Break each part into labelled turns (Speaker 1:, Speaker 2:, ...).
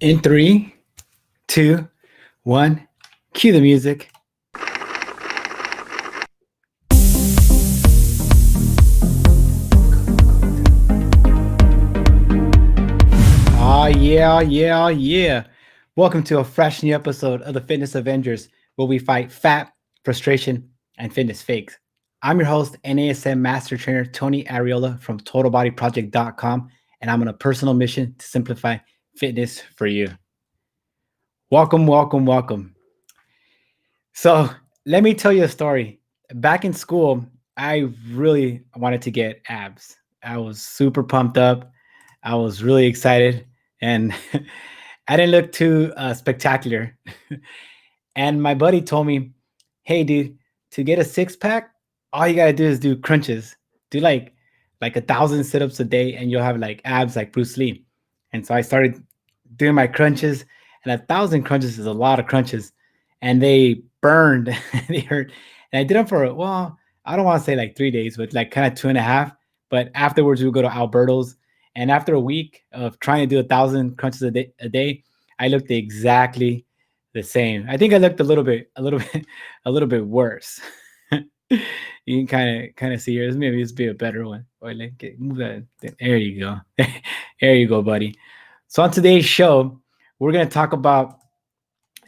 Speaker 1: In three, two, one, cue the music. Yeah. Welcome to a fresh new episode of the Fitness Avengers, where we fight fat, frustration, and fitness fakes. I'm your host, NASM Master Trainer Tony Ariola from TotalBodyProject.com, and I'm on a personal mission to simplify fitness for you. Welcome. So let me tell you a story. Back in school, I really wanted to get abs. I was super pumped up. I was really excited, and I didn't look too spectacular. And my buddy told me, "Hey, dude, to get a six pack, all you gotta do is do crunches. Do like 1,000 sit-ups a day, and you'll have like abs like Bruce Lee." And so I started doing my crunches, and 1,000 crunches is a lot of crunches, and they burned, they hurt. And I did them for I don't want to say like 3 days, but like kind of two and a half. But afterwards, we would go to Alberto's, and after a week of trying to do 1,000 crunches a day, I looked exactly the same. I think I looked a little bit worse. You can kind of see here. Maybe this be a better one. Or like move that. There you go. There you go, buddy. So on today's show, we're gonna talk about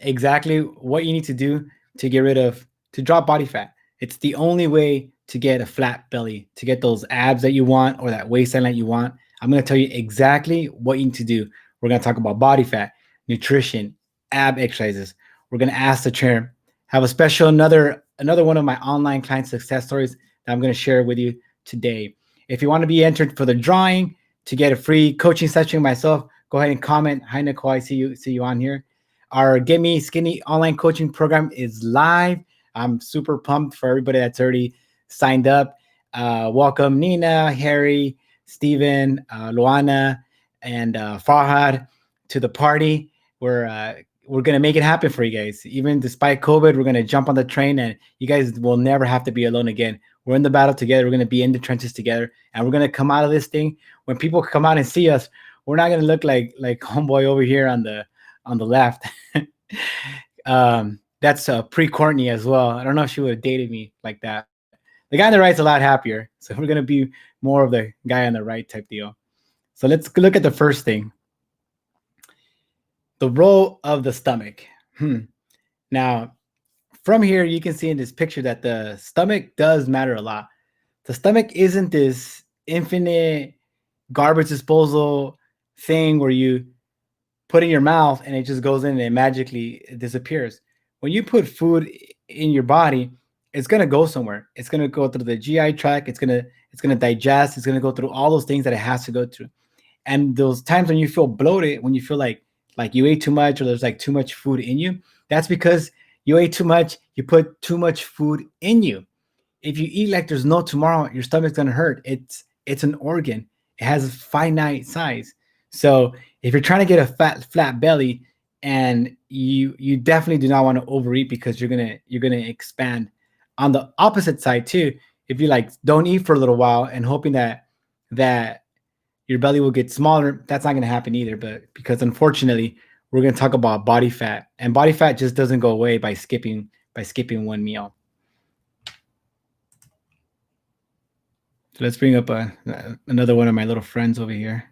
Speaker 1: exactly what you need to do to drop body fat. It's the only way to get a flat belly, to get those abs that you want or that waistline that you want. I'm gonna tell you exactly what you need to do. We're gonna talk about body fat, nutrition, ab exercises. We're gonna ask the trainer. Have a special another one of my online client success stories that I'm gonna share with you today. If you want to be entered for the drawing to get a free coaching session with myself, go ahead and comment. Hi Nicole, I see you on here. Our Get Me Skinny online coaching program is live. I'm super pumped for everybody that's already signed up. Welcome Nina, Harry, Steven, Luana, and Farhad to the party. We're gonna make it happen for you guys. Even despite COVID, we're gonna jump on the train, and you guys will never have to be alone again. We're in the battle together. We're gonna be in the trenches together, and we're gonna come out of this thing. When people come out and see us, we're not gonna look like homeboy over here on the left. That's pre-Courtney as well. I don't know if she would have dated me like that. The guy on the right's a lot happier, so we're gonna be more of the guy on the right type deal. So let's look at the first thing. The role of the stomach. Now, from here, you can see in this picture that the stomach does matter a lot. The stomach isn't this infinite garbage disposal thing where you put in your mouth and it just goes in and it magically disappears. When you put food in your body, it's gonna go somewhere. It's gonna go through the GI tract. It's gonna digest. It's gonna go through all those things that it has to go through. And those times when you feel bloated, when you feel like you ate too much or there's like too much food in you, that's because you ate too much. You put too much food in you. If you eat like there's no tomorrow, your stomach's gonna hurt. It's an organ. It has a finite size. So if you're trying to get a flat belly, and you definitely do not want to overeat because you're gonna expand. On the opposite side too, if you like don't eat for a little while and hoping that your belly will get smaller, that's not gonna happen either. But because unfortunately, we're gonna talk about body fat, and body fat just doesn't go away by skipping one meal. So let's bring up another one of my little friends over here.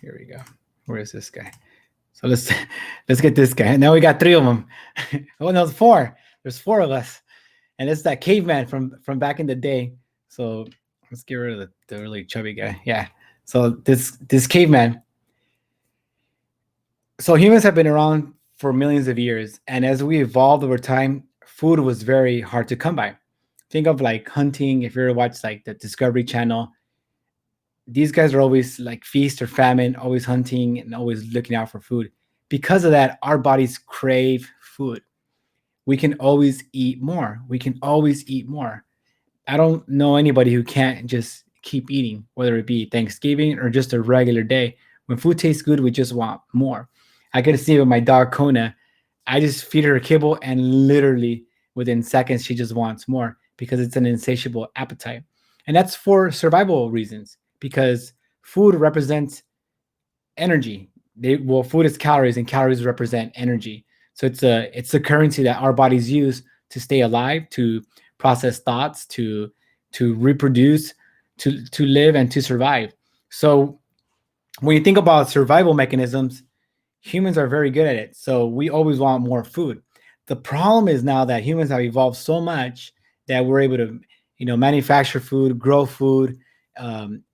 Speaker 1: Here we go. Where is this guy? So let's get this guy. Now we got three of them. Oh no, it's four. There's four of us, and it's that caveman from back in the day. So let's get rid of the really chubby guy. Yeah. So this caveman. So humans have been around for millions of years, and as we evolved over time, food was very hard to come by. Think of like hunting. If you ever watch like the Discovery Channel, these guys are always like feast or famine, always hunting and always looking out for food. Because of that, our bodies crave food. We can always eat more. I don't know anybody who can't just keep eating, whether it be Thanksgiving or just a regular day. When food tastes good, we just want more. I get to see it with my dog Kona. I just feed her kibble, and literally within seconds, she just wants more because it's an insatiable appetite. And that's for survival reasons, because food represents energy. food is calories, and calories represent energy. So it's a currency that our bodies use to stay alive, to process thoughts, to reproduce, to live, and to survive. So when you think about survival mechanisms, humans are very good at it. So we always want more food. The problem is now that humans have evolved so much that we're able to, manufacture food, grow food.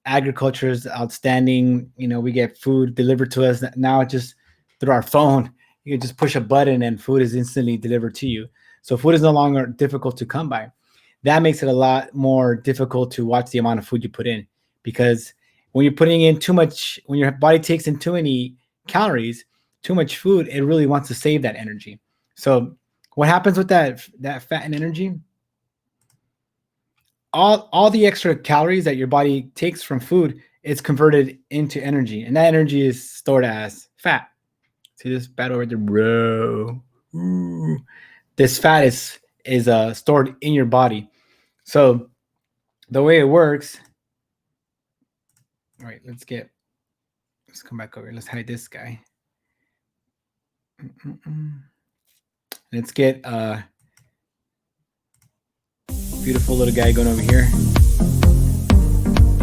Speaker 1: Agriculture is outstanding. We get food delivered to us now just through our phone. You can just push a button and food is instantly delivered to you. So food is no longer difficult to come by. That makes it a lot more difficult to watch the amount of food you put in, because when you're putting in too much, when your body takes in too many calories, too much food, it really wants to save that energy. So what happens with that fat and energy? All the extra calories that your body takes from food is converted into energy, and that energy is stored as fat. See this fat over there, bro? Ooh. This fat is stored in your body. So the way it works. All right, let's come back over. Let's hide this guy. Let's get beautiful little guy going over here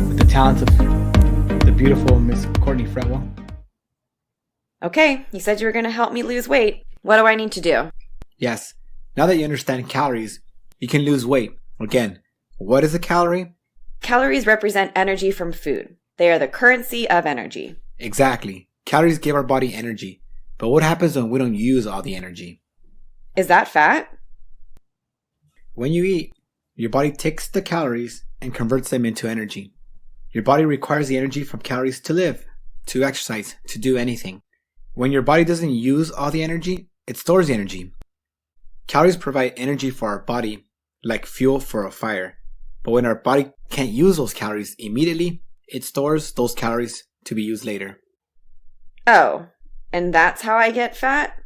Speaker 1: with the talents of the beautiful Miss Courtney Fretwell.
Speaker 2: Okay, you said you were going to help me lose weight. What do I need to do?
Speaker 3: Yes. Now that you understand calories, you can lose weight. Again, what is a calorie?
Speaker 2: Calories represent energy from food. They are the currency of energy.
Speaker 3: Exactly. Calories give our body energy. But what happens when we don't use all the energy?
Speaker 2: Is that fat?
Speaker 3: When you eat, your body takes the calories and converts them into energy. Your body requires the energy from calories to live, to exercise, to do anything. When your body doesn't use all the energy, it stores the energy. Calories provide energy for our body, like fuel for a fire. But when our body can't use those calories immediately, it stores those calories to be used later.
Speaker 2: Oh, and that's how I get fat?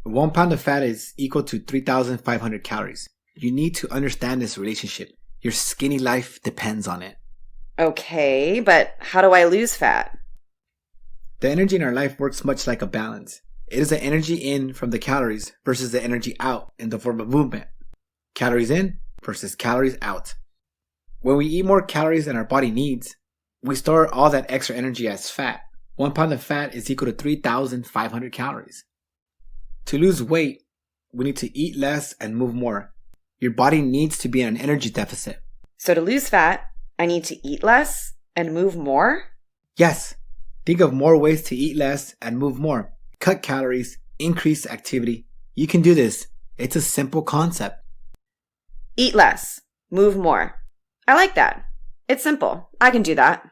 Speaker 3: 1 pound of fat is equal to 3,500 calories. You need to understand this relationship. Your skinny life depends on it.
Speaker 2: Okay, but how do I lose fat?
Speaker 3: The energy in our life works much like a balance. It is the energy in from the calories versus the energy out in the form of movement. Calories in versus calories out. When we eat more calories than our body needs, we store all that extra energy as fat. 1 pound of fat is equal to 3,500 calories. To lose weight, we need to eat less and move more. Your body needs to be in an energy deficit.
Speaker 2: So to lose fat, I need to eat less and move more?
Speaker 3: Yes. Think of more ways to eat less and move more. Cut calories, increase activity. You can do this. It's a simple concept.
Speaker 2: Eat less, move more. I like that. It's simple. I can do that.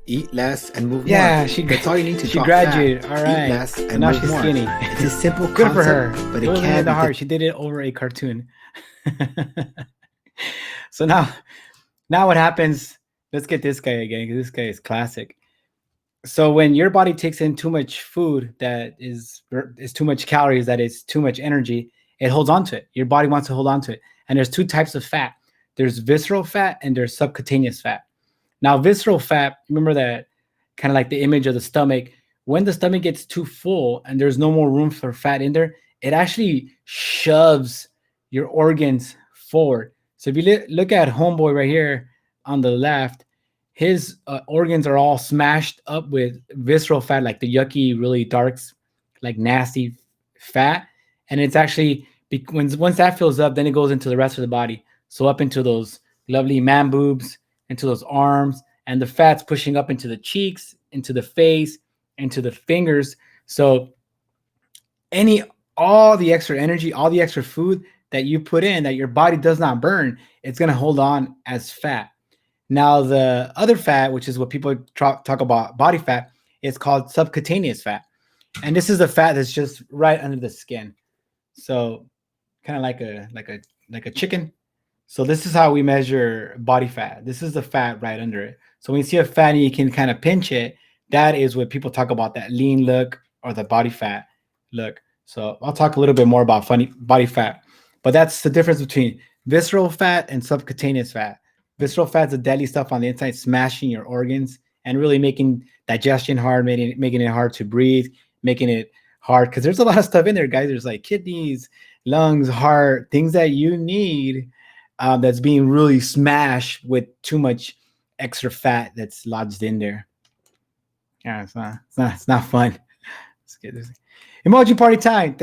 Speaker 3: Eat less and move more.
Speaker 1: Yeah,
Speaker 3: that's all you need to
Speaker 1: she
Speaker 3: drop
Speaker 1: graduated.
Speaker 3: fat.
Speaker 1: All right.
Speaker 3: Eat less and
Speaker 1: now
Speaker 3: move
Speaker 1: she's
Speaker 3: more.
Speaker 1: skinny.
Speaker 3: It's a simple concept.
Speaker 1: Good for her.
Speaker 3: But
Speaker 1: it
Speaker 3: it
Speaker 1: wasn't
Speaker 3: can't
Speaker 1: in the
Speaker 3: be
Speaker 1: heart. She did it over a cartoon. So now what happens? Let's get this guy again, because this guy is classic. So when your body takes in too much food that is too much calories, that is too much energy, it holds on to it. Your body wants to hold on to it. And there's two types of fat. There's visceral fat and there's subcutaneous fat. Now, visceral fat, remember that kind of like the image of the stomach. When the stomach gets too full and there's no more room for fat in there, it actually shoves your organs forward. So if you look at homeboy right here on the left, his organs are all smashed up with visceral fat, like the yucky, really dark, like nasty fat. And it's actually, once that fills up, then it goes into the rest of the body. So up into those lovely man boobs, into those arms, and the fat's pushing up into the cheeks, into the face, into the fingers. So all the extra energy, all the extra food that you put in that your body does not burn, it's going to hold on as fat. Now, the other fat, which is what people talk about, body fat, is called subcutaneous fat. And this is the fat that's just right under the skin. So kind of like a chicken. So this is how we measure body fat. This is the fat right under it. So when you see a fat and you can kind of pinch it, that is what people talk about, that lean look or the body fat look. So I'll talk a little bit more about body fat. But that's the difference between visceral fat and subcutaneous fat. Visceral fat is the deadly stuff on the inside, smashing your organs and really making digestion hard, making it hard to breathe, making it hard because there's a lot of stuff in there, guys. There's like kidneys, lungs, heart, things that you need that's being really smashed with too much extra fat that's lodged in there. Yeah, it's not fun. Let's get this. Emoji party time.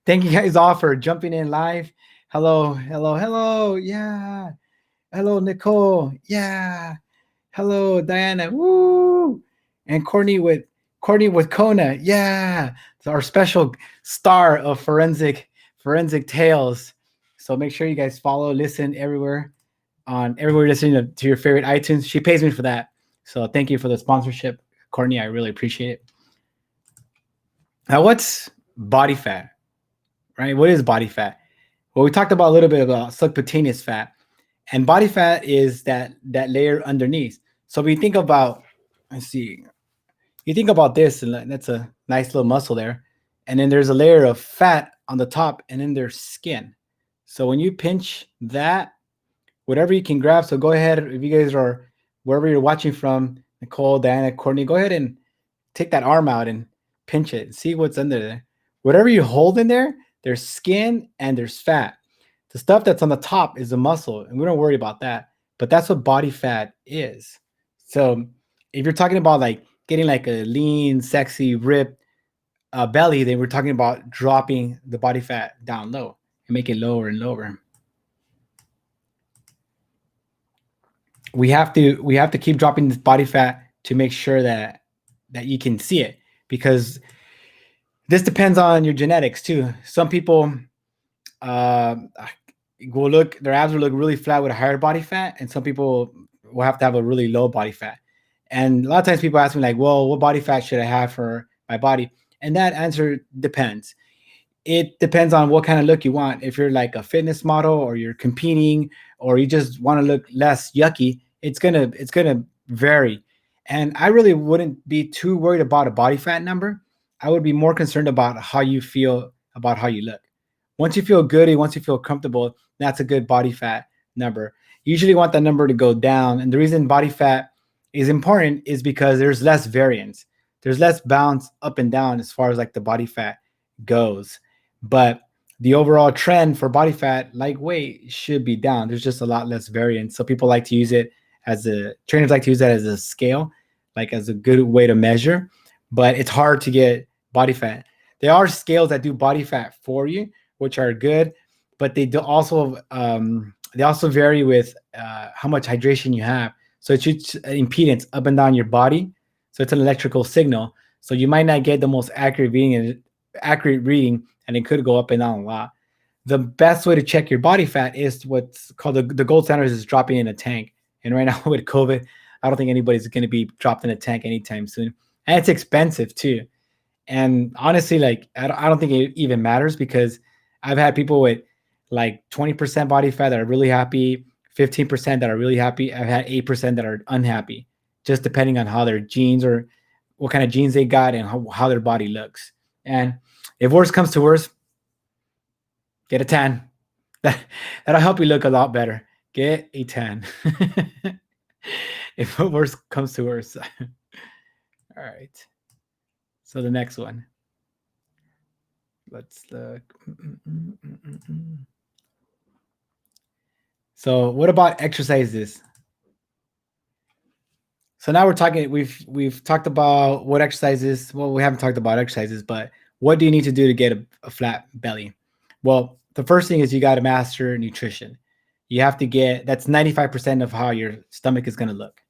Speaker 1: Thank you guys all for jumping in live. Hello, hello, hello. Yeah. Hello, Nicole. Yeah. Hello, Diana. Woo. And Courtney with Kona. Yeah. It's our special star of forensic tales. So make sure you guys follow, listen everywhere everywhere listening to your favorite iTunes. She pays me for that. So thank you for the sponsorship, Courtney. I really appreciate it. Now, what's body fat? Right? What is body fat? Well, we talked about a little bit about subcutaneous fat, and body fat is that layer underneath. So if you think about, let's see, you think about this, and that's a nice little muscle there, and then there's a layer of fat on the top, and then there's skin. So when you pinch that, whatever you can grab. So go ahead, if you guys are wherever you're watching from, Nicole, Diana, Courtney, go ahead and take that arm out and pinch it. See what's under there. Whatever you hold in there, there's skin and there's fat. The stuff that's on the top is the muscle, and we don't worry about that. But that's what body fat is. So if you're talking about like getting like a lean, sexy, ripped belly, then we're talking about dropping the body fat down low and make it lower and lower. We have to keep dropping this body fat to make sure that you can see it, because this depends on your genetics too. Some people will look, their abs will look really flat with a higher body fat, and some people will have to have a really low body fat. And a lot of times people ask me like, well, what body fat should I have for my body? And that answer depends. It depends on what kind of look you want. If you're like a fitness model, or you're competing, or you just want to look less yucky, it's gonna vary. And I really wouldn't be too worried about a body fat number. I would be more concerned about how you feel about how you look. Once you feel good and once you feel comfortable, that's a good body fat number. You usually want that number to go down. And the reason body fat is important is because there's less variance. There's less bounce up and down as far as like the body fat goes. But the overall trend for body fat, like weight, should be down. There's just a lot less variance. So people like to use it trainers like to use that as a scale, like as a good way to measure. But it's hard to get body fat. There are scales that do body fat for you, which are good, but they also vary with how much hydration you have. So it shoots impedance up and down your body. So it's an electrical signal. So you might not get the most accurate reading, and it could go up and down a lot. The best way to check your body fat is what's called the gold standard is dropping in a tank. And right now with COVID, I don't think anybody's going to be dropped in a tank anytime soon. And it's expensive too. And honestly, like I don't think it even matters, because I've had people with like 20% body fat that are really happy, 15% that are really happy. I've had 8% that are unhappy, just depending on how their genes or what kind of genes they got and how their body looks. And if worse comes to worse, get a tan. That'll help you look a lot better. Get a tan. If worse comes to worse. All right. So the next one. Let's look. So what about exercises? So now we're talking, we've talked about what exercises, well, we haven't talked about exercises, but what do you need to do to get a flat belly? Well, the first thing is you got to master nutrition. You have to that's 95% of how your stomach is going to look.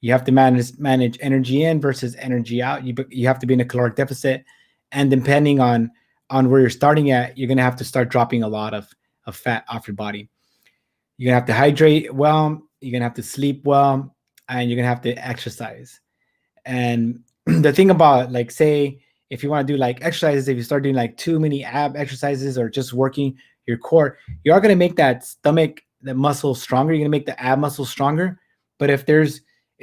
Speaker 1: You have to manage energy in versus energy out. You have to be in a caloric deficit. And depending on where you're starting at, you're going to have to start dropping a lot of fat off your body. You're going to have to hydrate well. You're going to have to sleep well. And you're going to have to exercise. And the thing about, like, say, if you want to do like exercises, if you start doing like too many ab exercises or just working your core, you are going to make that stomach, the muscle stronger. You're going to make the ab muscle stronger. But if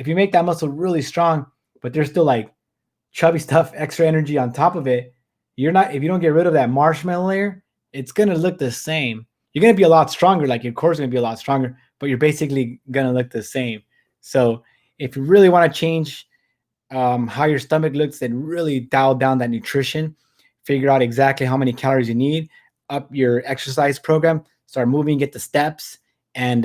Speaker 1: you make that muscle really strong, but there's still like chubby stuff, extra energy on top of it, if you don't get rid of that marshmallow layer, it's going to look the same. You're going to be a lot stronger. Like your core is going to be a lot stronger, but you're basically going to look the same. So if you really want to change how your stomach looks, then really dial down that nutrition, figure out exactly how many calories you need, up your exercise program, start moving, get the steps, and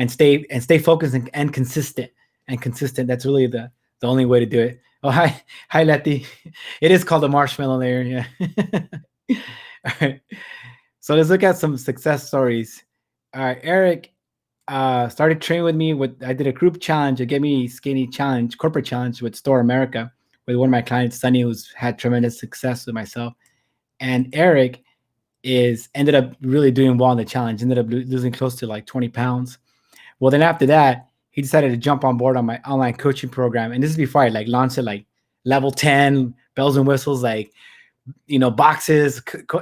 Speaker 1: stay focused and consistent and consistent. That's really the only way to do it. Oh, hi Letty. It is called a marshmallow layer. Yeah. All right. So let's look at some success stories. All right, Eric started training with me. I did a group challenge, a Get Me Skinny challenge, corporate challenge with Store America with one of my clients, Sunny, who's had tremendous success with myself. And Eric ended up really doing well in the challenge. Ended up losing close to like 20 pounds. Well, then after that, he decided to jump on board on my online coaching program. And this is before I like launched it, like level 10, bells and whistles, like boxes.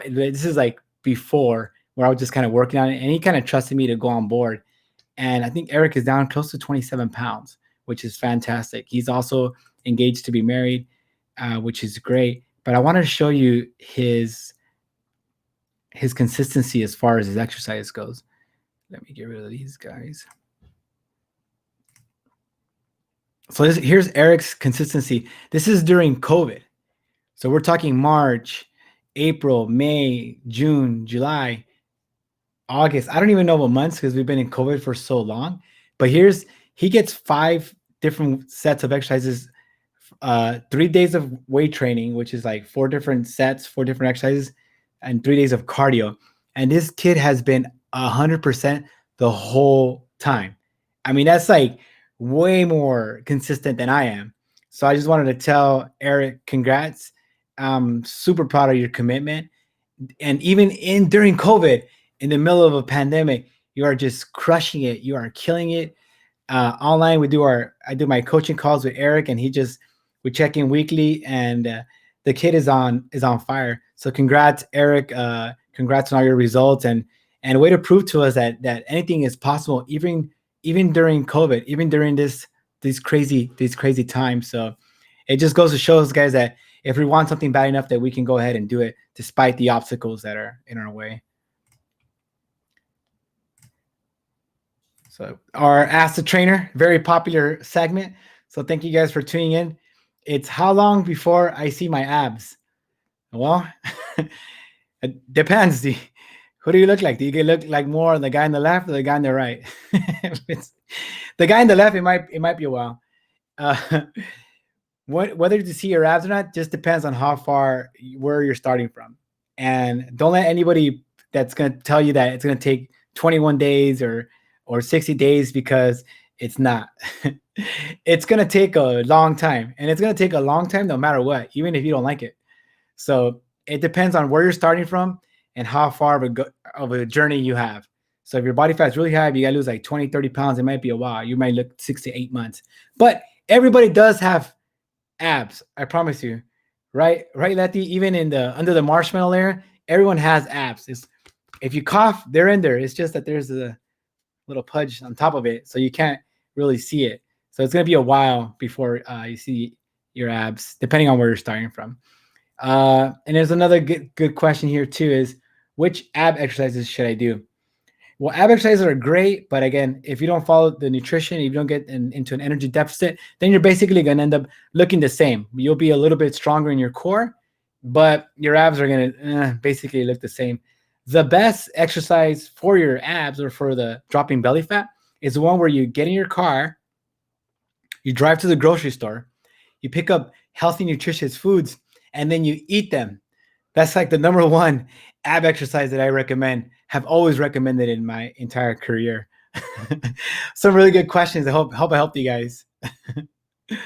Speaker 1: This is like before where I was just kind of working on it, and he kind of trusted me to go on board. And I think Eric is down close to 27 pounds, which is fantastic. He's also engaged to be married, which is great. But I wanted to show you his consistency as far as his exercise goes. Let me get rid of these guys. So here's Eric's consistency. This is during COVID. So we're talking March, April, May, June, July, August. I don't even know what months because we've been in COVID for so long. But he gets 5 different sets of exercises, 3 days of weight training, which is like 4 different sets, 4 different exercises, and 3 days of cardio. And this kid has been 100% the whole time. I mean, that's like way more consistent than I am. So I just wanted to tell Eric, congrats. I'm super proud of your commitment. And even during COVID, in the middle of a pandemic, you are just crushing it. You are killing it. Online, I do my coaching calls with Eric, and we check in weekly, and the kid is on fire. So congrats, Eric. Congrats on all your results, and a way to prove to us that anything is possible, even during COVID, even during these crazy times. So it just goes to show us, guys, that if we want something bad enough, that we can go ahead and do it despite the obstacles that are in our way. So our Ask the Trainer, very popular segment. So thank you guys for tuning in. It's how long before I see my abs? Well, it depends. Who do you look like? Do you look like more the guy on the left or the guy on the right? The guy on the left, it might be a while. Whether to see your abs or not just depends on where you're starting from. And don't let anybody that's going to tell you that it's going to take 21 days or 60 days, because it's not. It's going to take a long time, and it's going to take a long time no matter what, even if you don't like it. So it depends on where you're starting from and how far of a journey you have. So if your body fat is really high, if you got to lose like 20, 30 pounds, it might be a while. You might look 6 to 8 months. But everybody does have abs, I promise you. Right, Letty? Even under the marshmallow layer, everyone has abs. If you cough, they're in there. It's just that there's a little pudge on top of it, so you can't really see it. So it's going to be a while before you see your abs, depending on where you're starting from. And there's another good question here too, is which ab exercises should I do? Well, ab exercises are great, but again, if you don't follow the nutrition, if you don't get into an energy deficit, then you're basically going to end up looking the same. You'll be a little bit stronger in your core, but your abs are going to basically look the same. The best exercise for your abs or for the dropping belly fat is the one where you get in your car, you drive to the grocery store, you pick up healthy, nutritious foods, and then you eat them. That's like the number one ab exercise that I recommend, have always recommended in my entire career. Some really good questions. I hope I helped you guys. All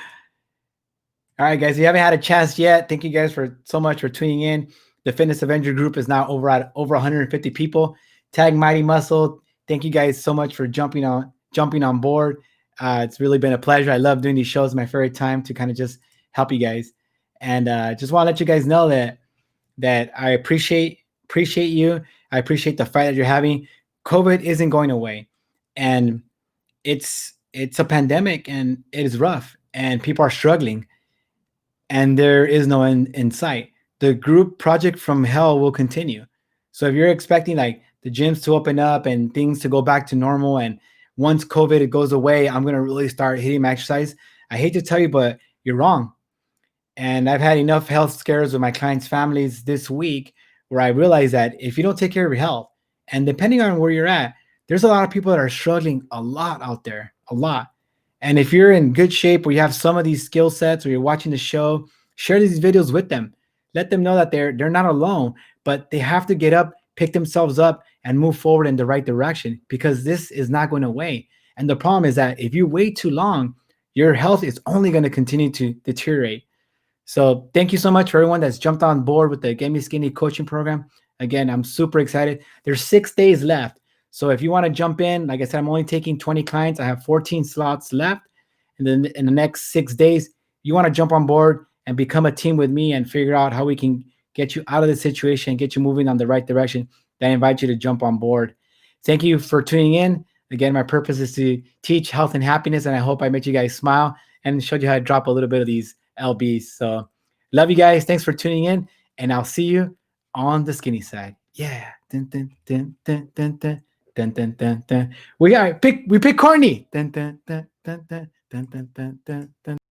Speaker 1: right, guys, if you haven't had a chance yet, thank you guys so much for tuning in. The Fitness Avenger group is now over 150 people. Tag Mighty Muscle. Thank you guys so much for jumping on board. It's really been a pleasure. I love doing these shows. My favorite time to kind of just help you guys. And just want to let you guys know that I appreciate you. I appreciate the fight that you're having. COVID isn't going away, and it's a pandemic, and it is rough, and people are struggling, and there is no end in sight. The group project from hell will continue. So if you're expecting like the gyms to open up and things to go back to normal, and once COVID goes away, I'm going to really start hitting my exercise. I hate to tell you, but you're wrong. And I've had enough health scares with my clients' families this week where I realize that if you don't take care of your health, and depending on where you're at, there's a lot of people that are struggling a lot out there, a lot. And if you're in good shape or you have some of these skill sets or you're watching the show, share these videos with them. Let them know that they're not alone, but they have to get up, pick themselves up, and move forward in the right direction because this is not going away. And the problem is that if you wait too long, your health is only going to continue to deteriorate. So thank you so much for everyone that's jumped on board with the Get Me Skinny coaching program. Again, I'm super excited. There's 6 days left. So if you want to jump in, like I said, I'm only taking 20 clients. I have 14 slots left. And then in the next 6 days, you want to jump on board and become a team with me and figure out how we can get you out of the situation and get you moving on the right direction, then I invite you to jump on board. Thank you for tuning in. Again, my purpose is to teach health and happiness, and I hope I made you guys smile and showed you how to drop a little bit of these LBs. So love you guys. Thanks for tuning in, and I'll see you on the skinny side. Yeah. Dun, dun, dun, dun, dun, dun, dun, dun, dun, dun. We pick Courtney. Dun, dun, dun, dun, dun, dun, dun, dun, dun, dun.